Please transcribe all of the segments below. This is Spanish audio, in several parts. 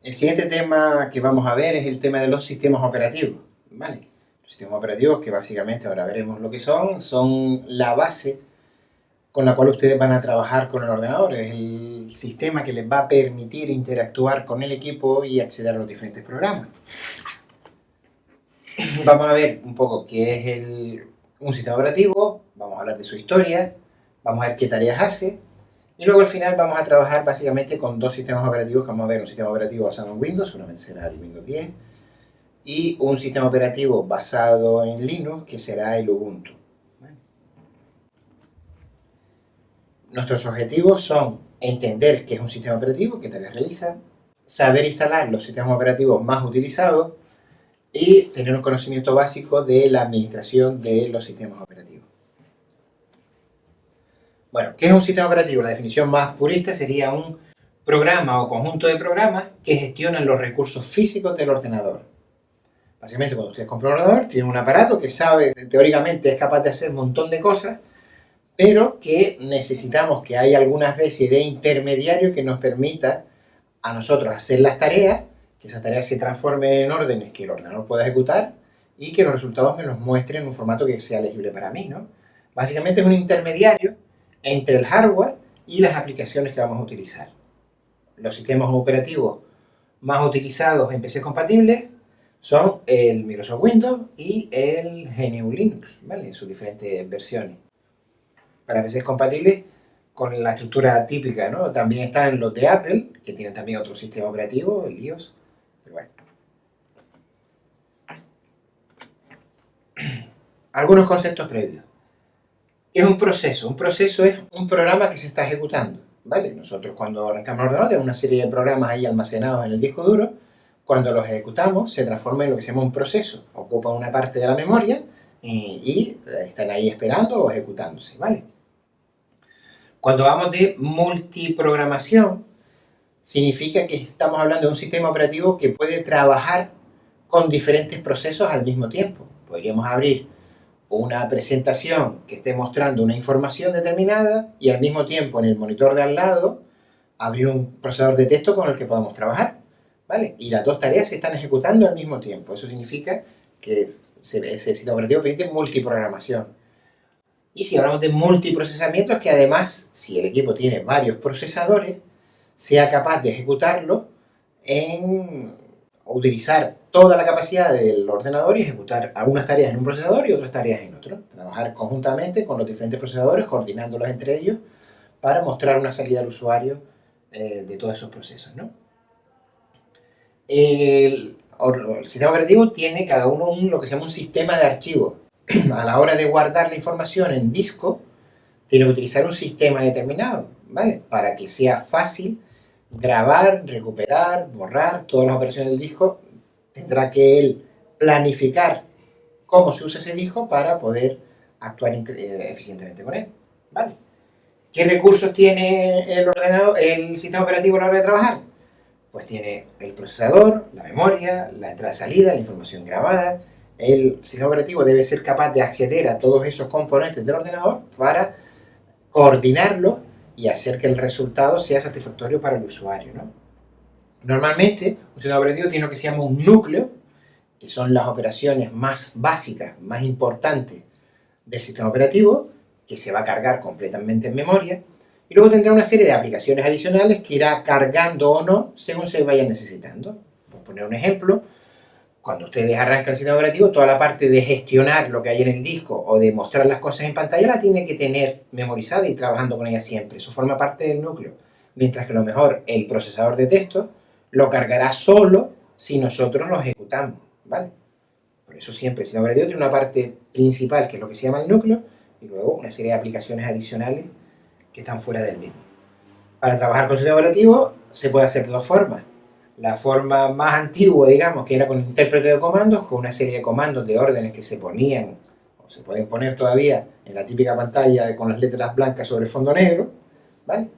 El siguiente tema que vamos a ver es el tema de los sistemas operativos, ¿vale? Los sistemas operativos, que básicamente ahora veremos lo que son la base con la cual ustedes van a trabajar con el ordenador. Es el sistema que les va a permitir interactuar con el equipo y acceder a los diferentes programas. Vamos a ver un poco qué es un sistema operativo, vamos a hablar de su historia, vamos a ver qué tareas hace, y luego al final vamos a trabajar básicamente con dos sistemas operativos, que vamos a ver un sistema operativo basado en Windows, seguramente será el Windows 10, y un sistema operativo basado en Linux, que será el Ubuntu. Nuestros objetivos son entender qué es un sistema operativo, qué tareas realiza, saber instalar los sistemas operativos más utilizados y tener un conocimiento básico de la administración de los sistemas operativos. Bueno, ¿qué es un sistema operativo? La definición más purista sería un programa o conjunto de programas que gestionan los recursos físicos del ordenador. Básicamente, cuando ustedes compran un ordenador, tienen un aparato que sabe, teóricamente es capaz de hacer un montón de cosas, pero que necesitamos que haya alguna especie de intermediario que nos permita a nosotros hacer las tareas, que esas tareas se transformen en órdenes que el ordenador pueda ejecutar y que los resultados me los muestren en un formato que sea legible para mí, ¿no? Básicamente es un intermediario entre el hardware y las aplicaciones que vamos a utilizar. Los sistemas operativos más utilizados en PC compatibles son el Microsoft Windows y el GNU Linux, ¿vale? En sus diferentes versiones. Para PCs compatibles con la estructura típica, ¿no? También están los de Apple, que tienen también otro sistema operativo, el iOS. Pero bueno. Algunos conceptos previos. ¿Qué es un proceso? Un proceso es un programa que se está ejecutando, ¿vale? Nosotros cuando arrancamos el ordenador tenemos una serie de programas ahí almacenados en el disco duro. Cuando los ejecutamos se transforma en lo que se llama un proceso. Ocupan una parte de la memoria y están ahí esperando o ejecutándose, ¿vale? Cuando hablamos de multiprogramación, significa que estamos hablando de un sistema operativo que puede trabajar con diferentes procesos al mismo tiempo. Podríamos abrir una presentación que esté mostrando una información determinada y al mismo tiempo en el monitor de al lado abrir un procesador de texto con el que podamos trabajar, ¿vale? Y las dos tareas se están ejecutando al mismo tiempo. Eso significa que ese sistema operativo permite multiprogramación. Y si hablamos de multiprocesamiento, es que además, si el equipo tiene varios procesadores, sea capaz de ejecutarlo en utilizar toda la capacidad del ordenador y ejecutar algunas tareas en un procesador y otras tareas en otro. Trabajar conjuntamente con los diferentes procesadores, coordinándolos entre ellos, para mostrar una salida al usuario de todos esos procesos, ¿no? El sistema operativo tiene cada uno lo que se llama un sistema de archivos. A la hora de guardar la información en disco, tiene que utilizar un sistema determinado, ¿vale? Para que sea fácil grabar, recuperar, borrar todas las operaciones del disco. Tendrá que él planificar cómo se usa ese disco para poder actuar eficientemente con él, ¿vale? ¿Qué recursos tiene el sistema operativo a la hora de trabajar? Pues tiene el procesador, la memoria, la entrada-salida, la información grabada. El sistema operativo debe ser capaz de acceder a todos esos componentes del ordenador para coordinarlo y hacer que el resultado sea satisfactorio para el usuario, ¿no? Normalmente, un sistema operativo tiene lo que se llama un núcleo, que son las operaciones más básicas, más importantes del sistema operativo, que se va a cargar completamente en memoria, y luego tendrá una serie de aplicaciones adicionales que irá cargando o no según se vayan necesitando. Por poner un ejemplo, cuando ustedes arrancan el sistema operativo, toda la parte de gestionar lo que hay en el disco o de mostrar las cosas en pantalla la tiene que tener memorizada y trabajando con ella siempre. Eso forma parte del núcleo. Mientras que a lo mejor el procesador de texto lo cargará solo si nosotros lo ejecutamos, ¿vale? Por eso siempre el sistema operativo tiene una parte principal, que es lo que se llama el núcleo, y luego una serie de aplicaciones adicionales que están fuera del mismo. Para trabajar con el sistema operativo se puede hacer de dos formas. La forma más antigua, digamos, que era con intérprete de comandos, con una serie de comandos de órdenes que se ponían, o se pueden poner todavía, en la típica pantalla con las letras blancas sobre fondo negro, ¿vale?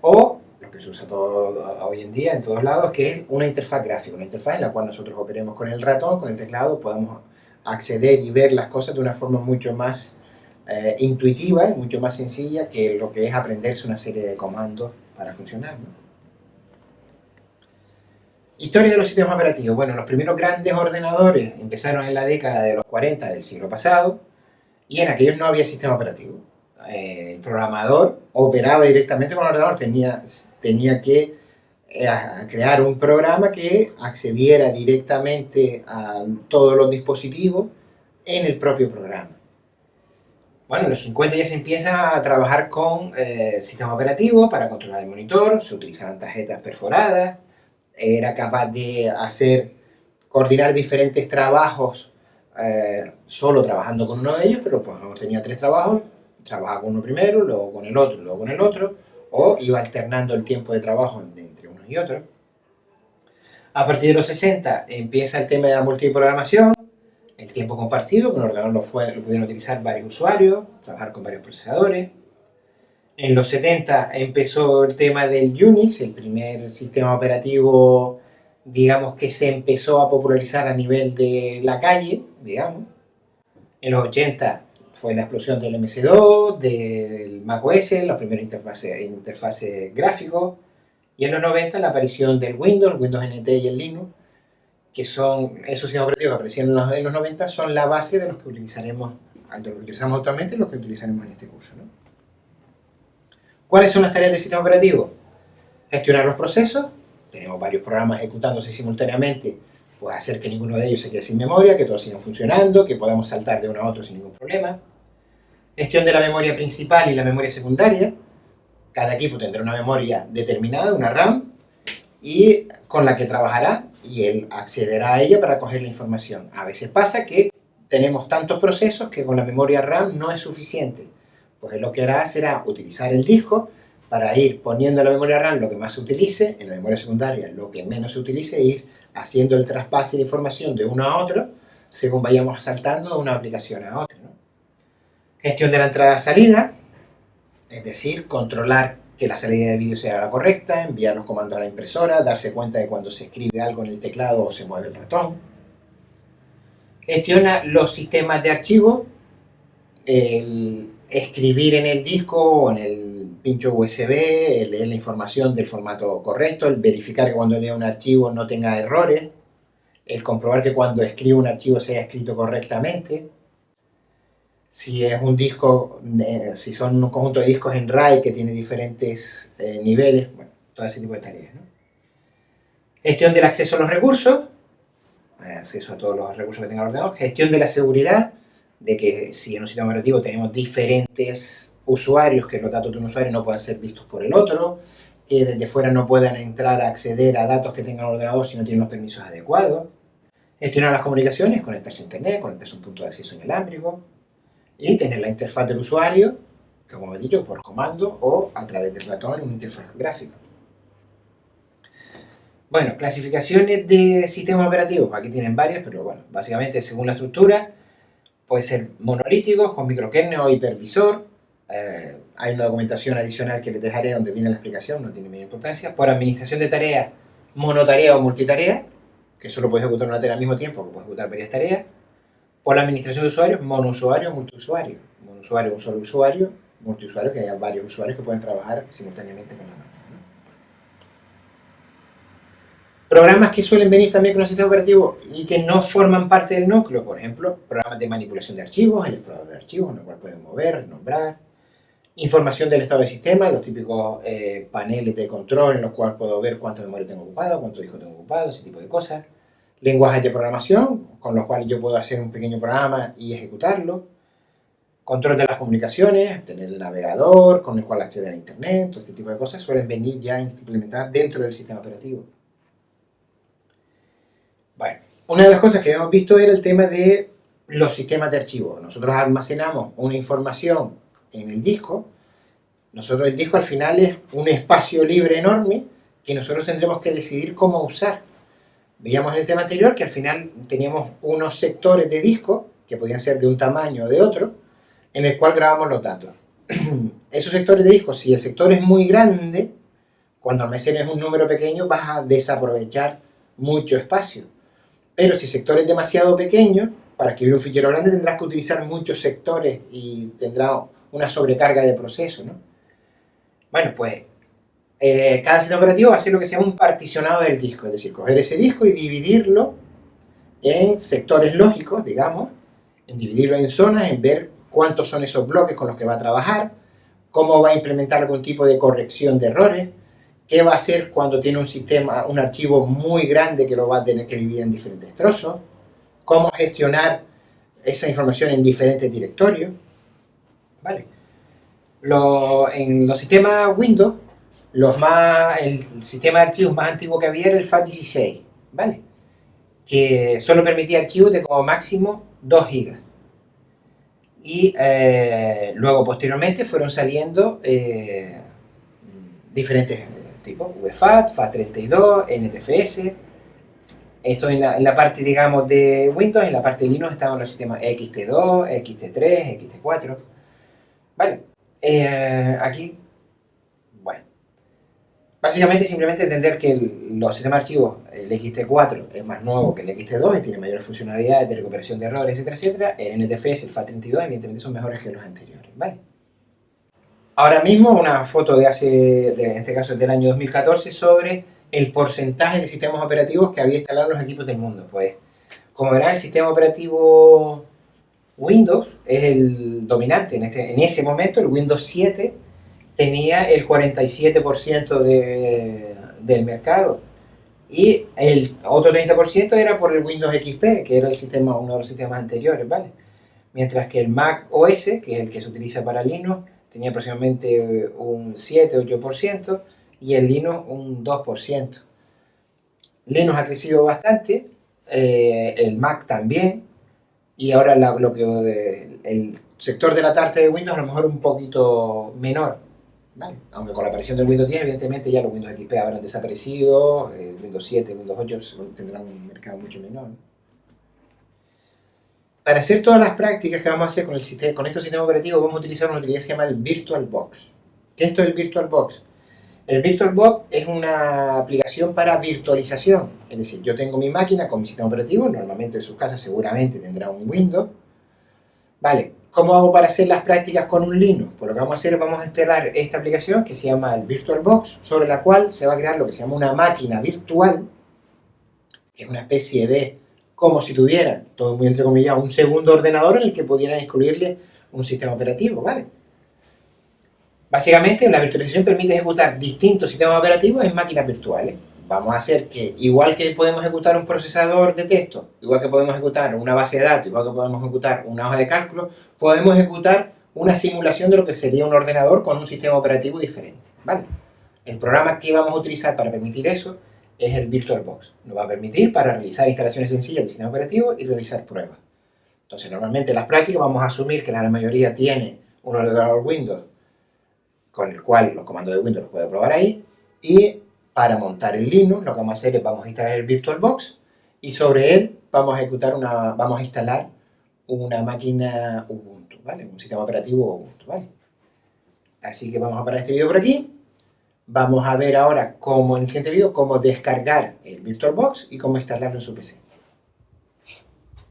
O lo que se usa hoy en día en todos lados, que es una interfaz gráfica, una interfaz en la cual nosotros operemos con el ratón, con el teclado, podamos acceder y ver las cosas de una forma mucho más intuitiva y mucho más sencilla que lo que es aprenderse una serie de comandos para funcionar, ¿no? Historia de los sistemas operativos. Bueno, los primeros grandes ordenadores empezaron en la década de los 40 del siglo pasado y en aquellos no había sistema operativo. El programador operaba directamente con el ordenador, tenía que crear un programa que accediera directamente a todos los dispositivos en el propio programa. Bueno, en los 50 ya se empieza a trabajar con sistema operativo para controlar el monitor, se utilizaban tarjetas perforadas, era capaz de coordinar diferentes trabajos solo trabajando con uno de ellos, pero pues tenía 3 trabajos, trabajaba con uno primero, luego con el otro, luego con el otro, o iba alternando el tiempo de trabajo entre unos y otros. A partir de los 60 empieza el tema de la multiprogramación, el tiempo compartido, con el ordenador lo pudieron utilizar varios usuarios, trabajar con varios procesadores. En los 70 empezó el tema del Unix, el primer sistema operativo, digamos, que se empezó a popularizar a nivel de la calle, digamos. En los 80 fue la explosión del MS2, del macOS, la primera interfase gráfico, y en los 90 la aparición del Windows NT y el Linux, que son esos sistemas operativos que aparecieron en los 90, son la base de los que utilizamos actualmente y los que utilizaremos en este curso, ¿no? ¿Cuáles son las tareas del sistema operativo? Gestionar los procesos, tenemos varios programas ejecutándose simultáneamente, pues hacer que ninguno de ellos se quede sin memoria, que todos sigan funcionando, que podamos saltar de uno a otro sin ningún problema. Gestión de la memoria principal y la memoria secundaria. Cada equipo tendrá una memoria determinada, una RAM, y con la que trabajará y él accederá a ella para coger la información. A veces pasa que tenemos tantos procesos que con la memoria RAM no es suficiente. Pues él lo que hará será utilizar el disco para ir poniendo en la memoria RAM lo que más se utilice, en la memoria secundaria lo que menos se utilice, e ir haciendo el traspase de información de uno a otro según vayamos saltando de una aplicación a otra, ¿no? Gestión de la entrada-salida, es decir, controlar que la salida de vídeo sea la correcta, enviar los comandos a la impresora, darse cuenta de cuando se escribe algo en el teclado o se mueve el ratón. Gestiona los sistemas de archivo, el escribir en el disco o en el pincho USB, el leer la información del formato correcto, el verificar que cuando lea un archivo no tenga errores, el comprobar que cuando escribe un archivo se haya escrito correctamente. Si es un disco, si son un conjunto de discos en RAID que tiene diferentes niveles, bueno, todo ese tipo de tareas, ¿no? Gestión del acceso a los recursos, acceso a todos los recursos que tenga el ordenador. Gestión de la seguridad, de que si en un sistema operativo tenemos diferentes usuarios, que los datos de un usuario no puedan ser vistos por el otro, que desde fuera no puedan entrar a acceder a datos que tenga el ordenador si no tienen los permisos adecuados. Gestionar las comunicaciones, conectarse a internet, conectarse a un punto de acceso inalámbrico. Y tener la interfaz del usuario, que como he dicho, por comando o a través del ratón en una interfaz gráfica. Bueno, clasificaciones de sistemas operativos, aquí tienen varias, pero bueno, básicamente según la estructura, puede ser monolíticos, con microkernel o hipervisor. Hay una documentación adicional que les dejaré donde viene la explicación, no tiene mayor importancia. Por administración de tareas, monotarea o multitarea, que solo puede ejecutar una tarea al mismo tiempo, que puede ejecutar varias tareas. Por la administración de usuarios, monousuario o multiusuario. Monousuario, un solo usuario, multiusuario, que haya varios usuarios que pueden trabajar simultáneamente con la máquina, ¿no? Programas que suelen venir también con el sistema operativo y que no forman parte del núcleo, por ejemplo, programas de manipulación de archivos, el explorador de archivos, en el cual pueden mover, nombrar. Información del estado del sistema, los típicos paneles de control en los cuales puedo ver cuánta memoria tengo ocupada, cuánto disco tengo ocupado, ese tipo de cosas. Lenguajes de programación, con los cuales yo puedo hacer un pequeño programa y ejecutarlo. Control de las comunicaciones, tener el navegador con el cual acceder a internet, todo este tipo de cosas suelen venir ya implementadas dentro del sistema operativo. Bueno, una de las cosas que hemos visto era el tema de los sistemas de archivo. Nosotros almacenamos una información en el disco. El disco al final es un espacio libre enorme que nosotros tendremos que decidir cómo usar. Veíamos en el tema anterior que al final teníamos unos sectores de disco, que podían ser de un tamaño o de otro, en el cual grabamos los datos. Esos sectores de disco, si el sector es muy grande, cuando almacenes un número pequeño vas a desaprovechar mucho espacio. Pero si el sector es demasiado pequeño, para escribir un fichero grande tendrás que utilizar muchos sectores y tendrá una sobrecarga de proceso, ¿no? Bueno, pues cada sistema operativo va a hacer lo que se llama un particionado del disco, es decir, coger ese disco y dividirlo en sectores lógicos, digamos, en dividirlo en zonas, en ver cuántos son esos bloques con los que va a trabajar, cómo va a implementar algún tipo de corrección de errores, qué va a hacer cuando tiene un sistema, un archivo muy grande que lo va a tener que dividir en diferentes trozos, cómo gestionar esa información en diferentes directorios, ¿vale? En los sistemas Windows, el sistema de archivos más antiguo que había era el FAT16, ¿vale? Que solo permitía archivos de como máximo 2 GB. Y luego, posteriormente, fueron saliendo diferentes tipos, UEFAT, FAT32, NTFS. Esto en la parte, digamos, de Windows. En la parte de Linux estaban los sistemas XT2, XT3, XT4. Vale. Aquí, bueno, básicamente simplemente entender que los sistemas de archivos, el XT4 es más nuevo que el XT2 y tiene mayores funcionalidades de recuperación de errores, etcétera, etcétera. El NTFS, el FAT32, evidentemente son mejores que los anteriores, ¿vale? Ahora mismo una foto en este caso del año 2014, sobre el porcentaje de sistemas operativos que había instalado en los equipos del mundo. Pues, como verán, el sistema operativo Windows es el dominante en ese momento. El Windows 7 tenía el 47% del mercado, y el otro 30% era por el Windows XP, que era uno de los sistemas anteriores, ¿vale? Mientras que el Mac OS, que es el que se utiliza para Linux, tenía aproximadamente un 7-8%, y el Linux un 2%. Linux ha crecido bastante, el Mac también, y ahora el sector de la tarta de Windows a lo mejor un poquito menor, ¿vale? Aunque con la aparición del Windows 10, evidentemente ya los Windows XP habrán desaparecido, el Windows 7, Windows 8 tendrán un mercado mucho menor. Para hacer todas las prácticas que vamos a hacer con estos sistemas operativos, vamos a utilizar una utilidad que se llama el VirtualBox. ¿Qué es esto del VirtualBox? El VirtualBox es una aplicación para virtualización. Es decir, yo tengo mi máquina con mi sistema operativo, normalmente en sus casas seguramente tendrá un Windows. Vale, ¿cómo hago para hacer las prácticas con un Linux? Pues lo que vamos a hacer es vamos a instalar esta aplicación que se llama el VirtualBox, sobre la cual se va a crear lo que se llama una máquina virtual, que es una especie de, como si tuvieran, todo muy entrecomillado, un segundo ordenador en el que pudieran incluirle un sistema operativo, ¿vale? Básicamente, la virtualización permite ejecutar distintos sistemas operativos en máquinas virtuales. Vamos a hacer que, igual que podemos ejecutar un procesador de texto, igual que podemos ejecutar una base de datos, igual que podemos ejecutar una hoja de cálculo, podemos ejecutar una simulación de lo que sería un ordenador con un sistema operativo diferente, ¿vale? El programa que vamos a utilizar para permitir eso es el VirtualBox. Nos va a permitir para realizar instalaciones sencillas de sistema operativo y realizar pruebas. Entonces, normalmente en las prácticas vamos a asumir que la mayoría tiene un ordenador Windows con el cual los comandos de Windows los puede probar ahí, y para montar el Linux lo que vamos a hacer es vamos a instalar el VirtualBox, y sobre él vamos a instalar una máquina Ubuntu, ¿vale? Un sistema operativo Ubuntu, ¿vale? Así que vamos a parar este vídeo por aquí. Vamos a ver ahora, en el siguiente vídeo, cómo descargar el VirtualBox y cómo instalarlo en su PC.